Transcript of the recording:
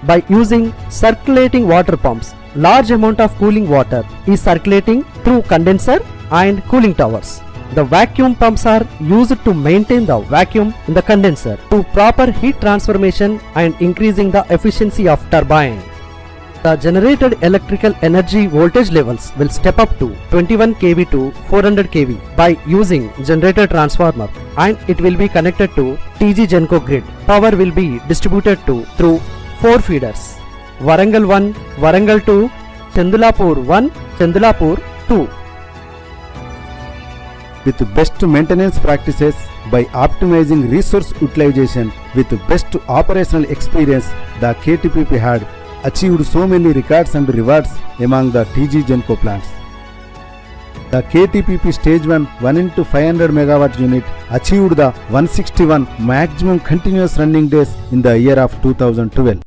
by using circulating water pumps. Large amount of cooling water is circulating through condenser and cooling towers. The vacuum pumps are used to maintain the vacuum in the condenser to proper heat transformation and increasing the efficiency of turbine. The generated electrical energy voltage levels will step up to 21 kV to 400 kV by using generator transformer, and it will be connected to TG Genco grid. Power will be distributed through 4 feeders: Warangal 1, Warangal 2, Chandulapur 1, Chandulapur 2. With best maintenance practices by optimizing resource utilization with best operational experience, the KTPP had achieved so many records and rewards among the TG Genco plants. The KTPP Stage 1 into 500 MW unit achieved the 161 maximum continuous running days in the year of 2012.